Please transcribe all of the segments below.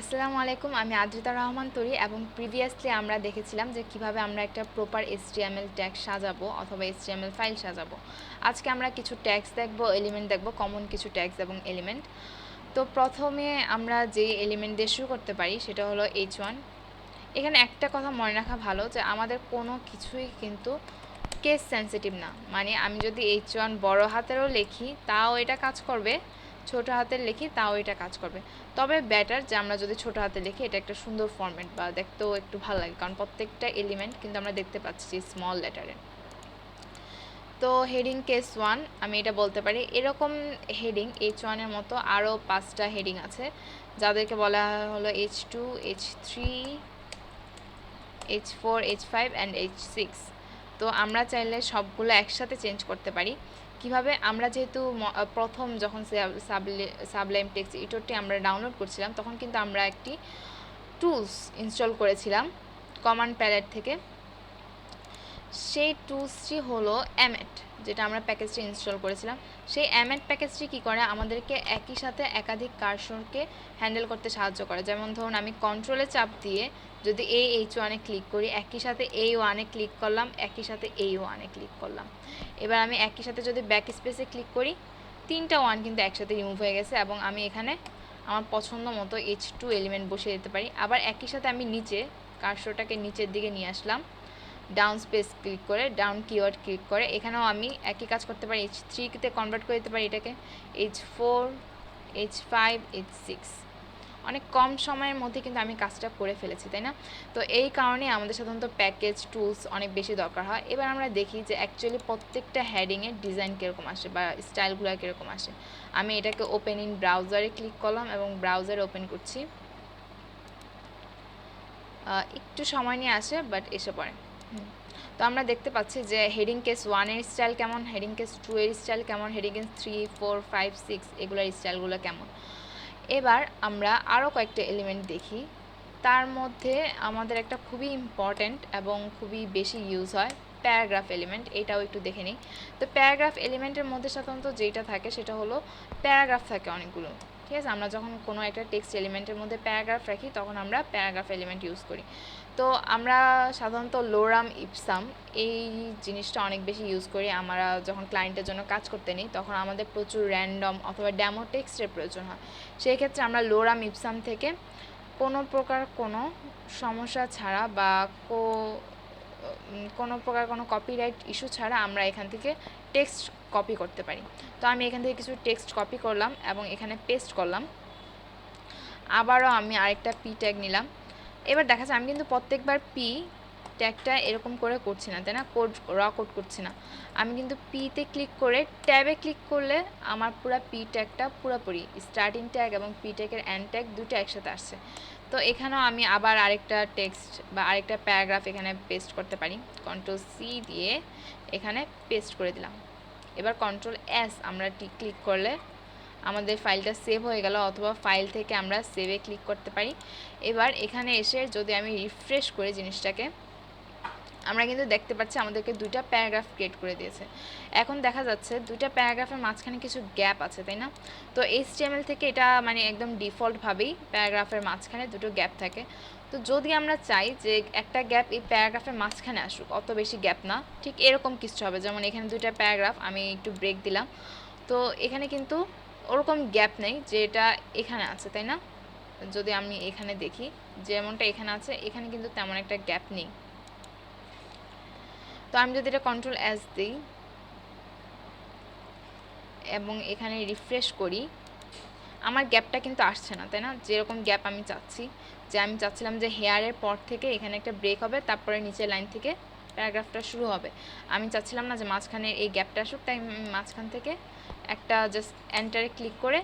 আসসালামু আলাইকুম, আমি আদ্রিতা রহমান তরি এবং প্রিভিয়াসলি আমরা দেখেছিলাম যে কিভাবে আমরা একটা প্রপার HTML ট্যাগ সাজাবো অথবা HTML ফাইল সাজাবো। আজকে আমরা কিছু ট্যাগস দেখব, এলিমেন্ট দেখব, কমন কিছু ট্যাগস এবং এলিমেন্ট। তো প্রথমে আমরা যে এলিমেন্ট দিয়ে শুরু করতে পারি সেটা হলো H1। এখানে একটা কথা মনে রাখা ভালো যে আমাদের কোনো কিছুই কিন্তু কেস সেন্সিটিভ না, মানে আমি যদি H1 বড় হাতেরও লিখি তাও এটা কাজ করবে, ছোট হাতের লিখি তাও এটা কাজ করবে। তবে বেটার যে আমরা যদি ছোট হাতে লিখি এটা একটা সুন্দর ফরম্যাট বা দেখতেও একটু ভালো লাগে, কারণ প্রত্যেকটা এলিমেন্ট কিন্তু আমরা দেখতে পাচ্ছি স্মল লেটারে। তো হেডিং কেস 1 আমি এটা বলতে পারি। এরকম হেডিং H1 এর মতো আরও 5টা হেডিং আছে যাদেরকে বলা হলো H2, H3, H4, H5 and H6। তো আমরা চাইলে সবগুলো একসাথে চেঞ্জ করতে পারি। কিভাবে? আমরা যেহেতু প্রথম যখন সাবলাইম টেক্সট এডিটরটি আমরা ডাউনলোড করছিলাম তখন কিন্তু আমরা একটি টুলস ইনস্টল করেছিলাম কমান্ড প্যালেট থেকে। সেই টুলসটি হলো অ্যামেট, যেটা আমরা প্যাকেজটি ইনস্টল করেছিলাম। সেই অ্যামেট প্যাকেজটি কী করে? আমাদেরকে একই সাথে একাধিক কার্সরকে হ্যান্ডেল করতে সাহায্য করে। যেমন ধরুন আমি কন্ট্রোলে চাপ দিয়ে যদি H1-এ ক্লিক করি, একই সাথে A1-এ ক্লিক করলাম, একই সাথে A1-এ ক্লিক করলাম। এবার আমি একই সাথে যদি ব্যাক স্পেসে ক্লিক করি, 3টা ওয়ান কিন্তু একসাথে রিমুভ হয়ে গেছে এবং আমি এখানে আমার পছন্দ মতো H2 এলিমেন্ট বসিয়ে দিতে পারি। আবার একই সাথে আমি নিচে কার্সরটাকে নিচের দিকে নিয়ে আসলাম, ডাউন স্পেস ক্লিক করে, ডাউন কিওয়ার্ড ক্লিক করে এখানেও আমি একই কাজ করতে পারি। H3-তে কনভার্ট করে দিতে পারি এটাকে H4, H5, H6। অনেক কম সময়ের মধ্যে কিন্তু আমি কাজটা করে ফেলেছি, তাই না? তো এই কারণে আমাদের সাধারণত প্যাকেজ টুলস অনেক বেশি দরকার হয়। এবার আমরা দেখি যে অ্যাকচুয়ালি প্রত্যেকটা হেডিংয়ের ডিজাইন কীরকম আসে বা স্টাইলগুলো কীরকম আসে। আমি এটাকে ওপেন ইন ব্রাউজারে ক্লিক করলাম এবং ব্রাউজারে ওপেন করছি। একটু সময় নিয়ে আসে, বাট এসে পড়ে। তো আমরা দেখতে পাচ্ছি যে হেডিং কেস 1-এর স্টাইল কেমন, হেডিং কেস 2-এর স্টাইল কেমন, হেডিং কেস 3, 4, 5, 6 এগুলোর স্টাইলগুলো কেমন। এবার আমরা আরও কয়েকটা এলিমেন্ট দেখি। তার মধ্যে আমাদের একটা খুবই ইম্পর্ট্যান্ট এবং খুবই বেশি ইউজ হয় প্যারাগ্রাফ এলিমেন্ট, এটাও একটু দেখে নিই। তো প্যারাগ্রাফ এলিমেন্টের মধ্যে সাধারণত যেটা থাকে সেটা হলো প্যারাগ্রাফ থাকে অনেকগুলো, ঠিক আছে? আমরা যখন কোনো একটা টেক্সট এলিমেন্টের মধ্যে প্যারাগ্রাফ রাখি তখন আমরা প্যারাগ্রাফ এলিমেন্ট ইউজ করি। তো আমরা সাধারণত লোরাম ইপসাম এই জিনিসটা অনেক বেশি ইউজ করি। আমরা যখন ক্লায়েন্টের জন্য কাজ করতে নিই তখন আমাদের প্রচুর র্যান্ডম অথবা ড্যামো টেক্সটের প্রয়োজন হয়। সেই ক্ষেত্রে আমরা লোরাম ইপসাম থেকে কোনো প্রকার কোনো সমস্যা ছাড়া বা কোনো প্রকার কোনো কপিরাইট ইস্যু ছাড়া আমরা এখান থেকে টেক্সট কপি করতে পারি। তো আমি এখান থেকে কিছু টেক্সট কপি করলাম এবং এখানে পেস্ট করলাম। আবারও আমি আরেকটা পি ট্যাগ নিলাম। এবার দেখা যায় আমি কিন্তু প্রত্যেকবার পি ট্যাগটা এরকম করে করছি না, তাই না? কোড করছি না। আমি কিন্তু পিতে ক্লিক করে ট্যাবে ক্লিক করলে আমার পুরো পি ট্যাগটা পুরোপুরি স্টার্টিং ট্যাগ এবং পি ট্যাগের এন্ড ট্যাগ দুটো একসাথে আসছে। তো এখানেও আমি আবার আরেকটা টেক্সট বা আরেকটা প্যারাগ্রাফ এখানে পেস্ট করতে পারি। Ctrl+C দিয়ে এখানে পেস্ট করে দিলাম। এবার Ctrl+S আমরা ক্লিক করলে আমাদের ফাইলটা সেভ হয়ে গেল, অথবা ফাইল থেকে আমরা সেভে ক্লিক করতে পারি। এবার এখানে এসে যদি আমি রিফ্রেশ করি জিনিসটাকে, আমরা কিন্তু দেখতে পাচ্ছি আমাদেরকে দুইটা প্যারাগ্রাফ ক্রিয়েট করে দিয়েছে। এখন দেখা যাচ্ছে দুইটা প্যারাগ্রাফের মাঝখানে কিছু গ্যাপ আছে, তাই না? তো HTML থেকে এটা মানে একদম ডিফল্টভাবেই প্যারাগ্রাফের মাঝখানে দুটো গ্যাপ থাকে। তো যদি আমরা চাই যে একটা গ্যাপ এই প্যারাগ্রাফের মাঝখানে আসুক, অত বেশি গ্যাপ না, ঠিক এরকম কিছু হবে। যেমন এখানে দুইটা প্যারাগ্রাফ, আমি একটু ব্রেক দিলাম, তো এখানে কিন্তু ওরকম গ্যাপ নেই যেটা এখানে আছে, তাই না? যদি আমি এখানে দেখি যেমনটা এখানে আছে, এখানে কিন্তু তেমন একটা গ্যাপ নেই। তো আমি যদি এটা Ctrl+S দিই এবং এখানে রিফ্রেশ করি, আমার গ্যাপটা কিন্তু আসছে না, তাই না? যেরকম গ্যাপ আমি চাচ্ছি, যে আমি চাচ্ছিলাম যে হেয়ারের পর থেকে এখানে একটা ব্রেক হবে, তারপরে নিচের লাইন থেকে প্যারাগ্রাফটা শুরু হবে। আমি চাচ্ছিলাম না যে মাঝখানে এই গ্যাপটা আসুক, তাই মাঝখান থেকে একটা জাস্ট এন্টারে ক্লিক করে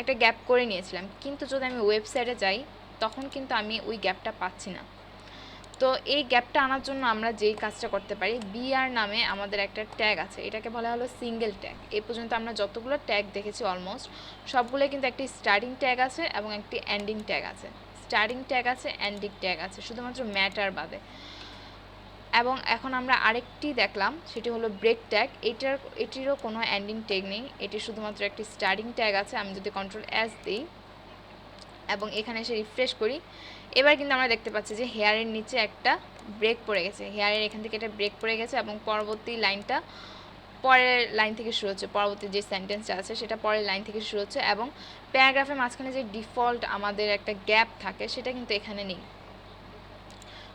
একটা গ্যাপ করে নিয়েছিলাম। কিন্তু যদি আমি ওয়েবসাইটে যাই তখন কিন্তু আমি ওই গ্যাপটা পাচ্ছি না। তো এই গ্যাপটা আনার জন্য আমরা যেই কাজটা করতে পারি, বিআর নামে আমাদের একটা ট্যাগ আছে, এটাকে বলা হলো সিঙ্গেল ট্যাগ। এই পর্যন্ত আমরা যতগুলো ট্যাগ দেখেছি অলমোস্ট সবগুলোই কিন্তু একটি স্টার্টিং ট্যাগ আছে এবং একটি এন্ডিং ট্যাগ আছে। স্টার্টিং ট্যাগ আছে, এন্ডিং ট্যাগ আছে, শুধুমাত্র ম্যাটার বাদে। এবং এখন আমরা আরেকটি দেখলাম, সেটি হলো ব্রেক ট্যাগ। এটিরও কোনো এন্ডিং ট্যাগ নেই, এটি শুধুমাত্র একটি স্টার্টিং ট্যাগ আছে। আমি যদি Ctrl+S দিই এবং এখানে এসে রিফ্রেশ করি, এবার কিন্তু আমরা দেখতে পাচ্ছি যে হেয়ারের নিচে একটা ব্রেক পড়ে গেছে, হেয়ারের এখান থেকে একটা ব্রেক পড়ে গেছে এবং পরবর্তী লাইনটা পরের লাইন থেকে শুরু হচ্ছে, পরবর্তী যে সেন্টেন্সটা আছে সেটা পরের লাইন থেকে শুরু হচ্ছে এবং প্যারাগ্রাফের মাঝখানে যে ডিফল্ট আমাদের একটা গ্যাপ থাকে সেটা কিন্তু এখানে নেই।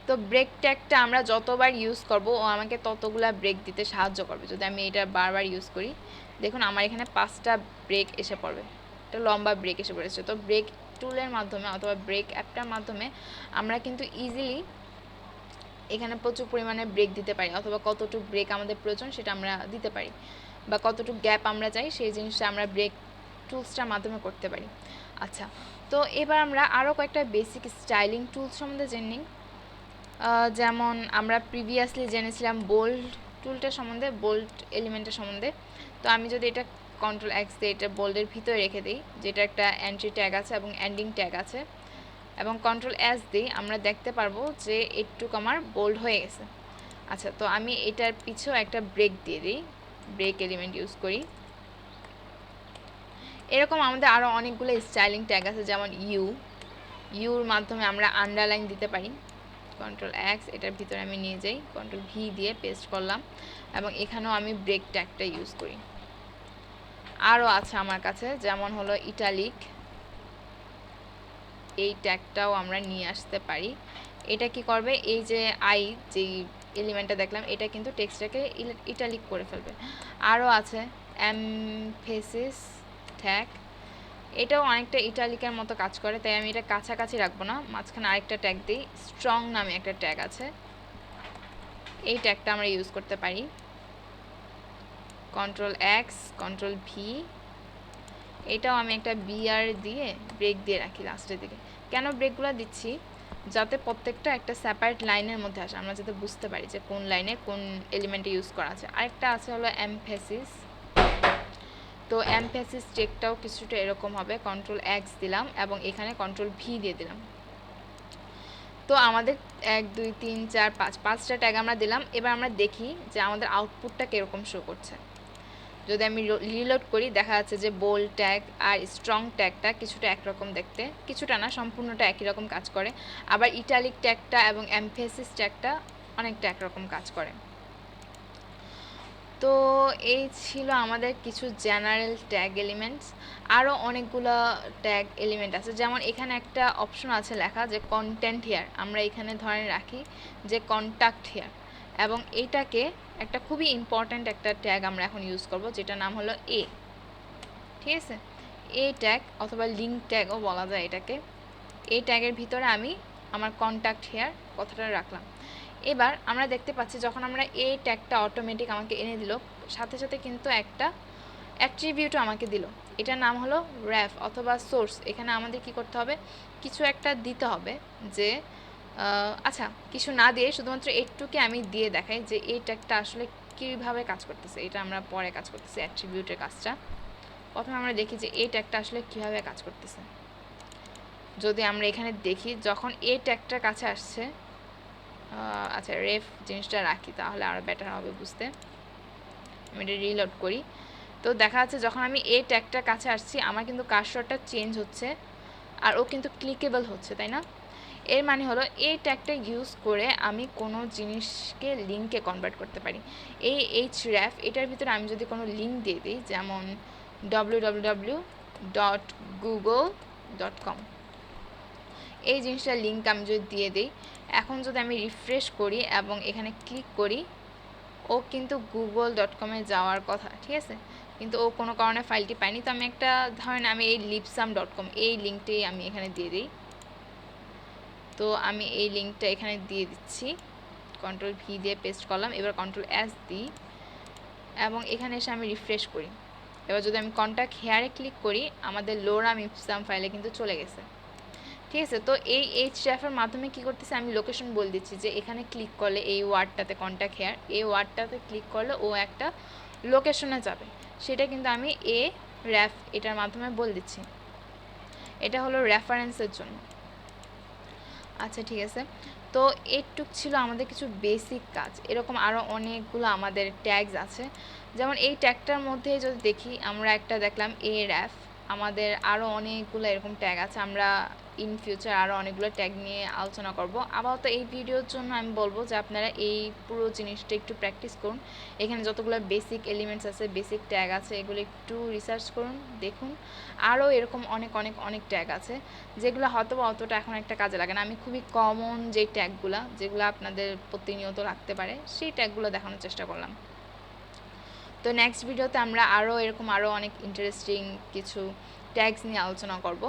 তো ব্রেক ট্যাগটা আমরা যতবার ইউজ করব ও আমাকে ততগুলা ব্রেক দিতে সাহায্য করবে। যদি আমি এটা বারবার ইউজ করি, দেখুন আমার এখানে 5টা ব্রেক এসে পড়বে, একটা লম্বা ব্রেক এসে পড়েছে। তো ব্রেক টুলের মাধ্যমে অথবা ব্রেক অ্যাপটার মাধ্যমে আমরা কিন্তু ইজিলি এখানে প্রচুর পরিমাণে ব্রেক দিতে পারি, অথবা কতটুকু ব্রেক আমাদের প্রয়োজন সেটা আমরা দিতে পারি, বা কতটুকু গ্যাপ আমরা চাই সেই জিনিসটা আমরা ব্রেক টুলসটার মাধ্যমে করতে পারি। আচ্ছা, তো এবার আমরা আরও কয়েকটা বেসিক স্টাইলিং টুলস সম্বন্ধে জেনে নিই। যেমন আমরা প্রিভিয়াসলি জেনেছিলাম বোল্ড টুলটা সম্বন্ধে, বোল্ড এলিমেন্টের সম্বন্ধে। তো আমি যদি এটা কন্ট্রোল এক্স দিয়ে এটা বোল্ডের ভিতরে রেখে দিই, যেটা একটা এন্ট্রি ট্যাগ আছে এবং এন্ডিং ট্যাগ আছে, এবং কন্ট্রোল এস দিই, আমরা দেখতে পারবো যে এটুকু আমার বোল্ড হয়ে গেছে। আচ্ছা, তো আমি এটার পিছেও একটা ব্রেক দিয়ে দিই, ব্রেক এলিমেন্ট ইউজ করি। এরকম আমাদের আরও অনেকগুলো স্টাইলিং ট্যাগ আছে, যেমন ইউর মাধ্যমে আমরা আন্ডারলাইন দিতে পারি। কন্ট্রোল এক্স, এটার ভিতরে আমি নিয়ে যাই, কন্ট্রোল ভি দিয়ে পেস্ট করলাম এবং এখানেও আমি ব্রেক ট্যাগটা ইউজ করি। আরও আছে আমার কাছে, যেমন হলো ইটালিক, এই ট্যাগটাও আমরা নিয়ে আসতে পারি। এটা কি করবে, এই যে আই যেই এলিমেন্টটা দেখলাম এটা কিন্তু টেক্সটটাকে ইটালিক করে ফেলবে। আরও আছে এমফেসিস ট্যাগ, এটাও অনেকটা ইটালিকের মতো কাজ করে, তাই আমি এটা কাছাকাছি রাখবো না, মাঝখানে আরেকটা ট্যাগ দিই। স্ট্রং নামে একটা ট্যাগ আছে, এই ট্যাগটা আমরা ইউজ করতে পারি। কন্ট্রোল এক্স, কন্ট্রোল ভি, এটাও আমি একটা বিআর দিয়ে ব্রেক দিয়ে রাখি লাস্টের দিকে। কেন ব্রেকগুলো দিচ্ছি, যাতে প্রত্যেকটা একটা সেপারেট লাইনের মধ্যে আসে, আমরা যাতে বুঝতে পারি যে কোন লাইনে কোন এলিমেন্টে ইউজ করা আছে। আরেকটা আছে হলো এমফেসিস, তো এমফেসিস চেকটাও কিছুটা এরকম হবে, কন্ট্রোল এক্স দিলাম এবং এখানে কন্ট্রোল ভি দিয়ে দিলাম। তো আমাদের 1 2 3 4 5 5টা ট্যাগ আমরা দিলাম। এবার আমরা দেখি যে আমাদের আউটপুটটা কীরকম শো করছে। যদি আমি রিলোড করি, দেখা যাচ্ছে যে বোল্ড ট্যাগ আর স্ট্রং ট্যাগটা কিছুটা একরকম দেখতে, কিছুটা না, সম্পূর্ণটা একই রকম কাজ করে। আবার ইটালিক ট্যাগটা এবং এমফেসিস ট্যাগটা অনেকটা একরকম কাজ করে। তো এই ছিল আমাদের কিছু জেনারেল ট্যাগ এলিমেন্টস। আরও অনেকগুলো ট্যাগ এলিমেন্ট আছে, যেমন এখানে একটা অপশন আছে লেখা যে কন্টেন্ট হেয়ার, আমরা এখানে ধরে রাখি যে কন্ট্যাক্ট হেয়ার, এবং এইটাকে একটা খুবই ইম্পর্ট্যান্ট একটা ট্যাগ আমরা এখন ইউজ করব, যেটা নাম হলো এ। ঠিক আছে, এ ট্যাগ অথবা লিঙ্ক ট্যাগও বলা যায় এটাকে। এই ট্যাগের ভিতরে আমি আমার কন্ট্যাক্ট হেয়ার কথাটা রাখলাম। এবার আমরা দেখতে পাচ্ছি যখন আমরা এই ট্যাগটা অটোমেটিক আমাকে এনে দিল, সাথে সাথে কিন্তু একটা অ্যাট্রিবিউটও আমাকে দিল, এটার নাম হলো রেফ অথবা সোর্স। এখানে আমাদের কি করতে হবে, কিছু একটা দিতে হবে, যে আচ্ছা কিছু না দিয়ে শুধুমাত্র এইটুকে আমি দিয়ে দেখাই যে এই ট্যাগটা আসলে কীভাবে কাজ করতেছে, এটা আমরা পরে কাজ করতেছি অ্যাট্রিবিউটের কাজটা। প্রথমে আমরা দেখি যে এই ট্যাগটা আসলে কীভাবে কাজ করতেছে। যদি আমরা এখানে দেখি, যখন এই ট্যাগটার কাছে আসছে, আচ্ছা রেফ জিনিসটা রাখি তাহলে আরও বেটার হবে বুঝতে। আমি এটা রিলোড করি, তো দেখা যাচ্ছে যখন আমি এই ট্যাগটার কাছে আসছি আমার কিন্তু কার্সরটা চেঞ্জ হচ্ছে আর ও কিন্তু ক্লিকেবল হচ্ছে, তাই না? এর মানে হলো এই ট্যাগটা ইউজ করে আমি কোনো জিনিসকে লিঙ্কে কনভার্ট করতে পারি। এই href এটার ভিতরে আমি যদি কোনো লিঙ্ক দিয়ে দিই, যেমন www.google.com, এই জিনিসটার লিঙ্ক আমি যদি দিয়ে দিই, এখন যদি আমি রিফ্রেশ করি এবং এখানে ক্লিক করি, ও কিন্তু google.com-এ যাওয়ার কথা, ঠিক আছে, কিন্তু ও কোনো কারণে ফাইলটি পাইনি। তো আমি একটা ধরেন আমি এই lipsum.com এই লিঙ্কটি আমি এখানে দিয়ে দিই, তো আমি এই লিঙ্কটা এখানে দিয়ে দিচ্ছি, কন্ট্রোল ভি দিয়ে পেস্ট করলাম। এবার কন্ট্রোল এস দিই এবং এখানে এসে আমি রিফ্রেশ করি। এবার যদি আমি কন্ট্যাক্ট হেয়ারে ক্লিক করি, আমাদের লোরাম ইপসাম ফাইলে কিন্তু চলে গেছে, ঠিক আছে। তো এই href-এর মাধ্যমে কি করতেছে, আমি লোকেশন বলে দিচ্ছি যে এখানে ক্লিক করলে এই ওয়ার্ডটাতে কন্ট্যাক্ট হেয়ার, এই ওয়ার্ডটাতে ক্লিক করলে ও একটা লোকেশনে যাবে, সেটা কিন্তু আমি href এটার মাধ্যমে বলে দিচ্ছি। এটা হলো রেফারেন্সের জন্য। আচ্ছা ঠিক আছে, তো এইটুক ছিল আমাদের কিছু বেসিক কাজ। এরকম আরও অনেকগুলো আমাদের ট্যাগস আছে, যেমন এই ট্যাগটার মধ্যে যদি দেখি, আমরা একটা দেখলাম href, আমাদের আরও অনেকগুলো এরকম ট্যাগ আছে, আমরা ইন ফিউচার আরও অনেকগুলো ট্যাগ নিয়ে আলোচনা করব। আপাতত এই ভিডিওর জন্য আমি বলবো যে আপনারা এই পুরো জিনিসটা একটু প্র্যাকটিস করুন। এখানে যতগুলো বেসিক এলিমেন্টস আছে, বেসিক ট্যাগ আছে, এগুলো একটু রিসার্চ করুন, দেখুন। আরও এরকম অনেক অনেক অনেক ট্যাগ আছে যেগুলো হয়তো অতটা এখন একটা কাজে লাগে না। আমি খুবই কমন যে ট্যাগগুলো যেগুলো আপনাদের প্রতিনিয়ত লাগতে পারে সেই ট্যাগগুলো দেখানোর চেষ্টা করলাম। তো নেক্সট ভিডিওতে আমরা আরও এরকম আরও অনেক ইন্টারেস্টিং কিছু ট্যাগস নিয়ে আলোচনা করব।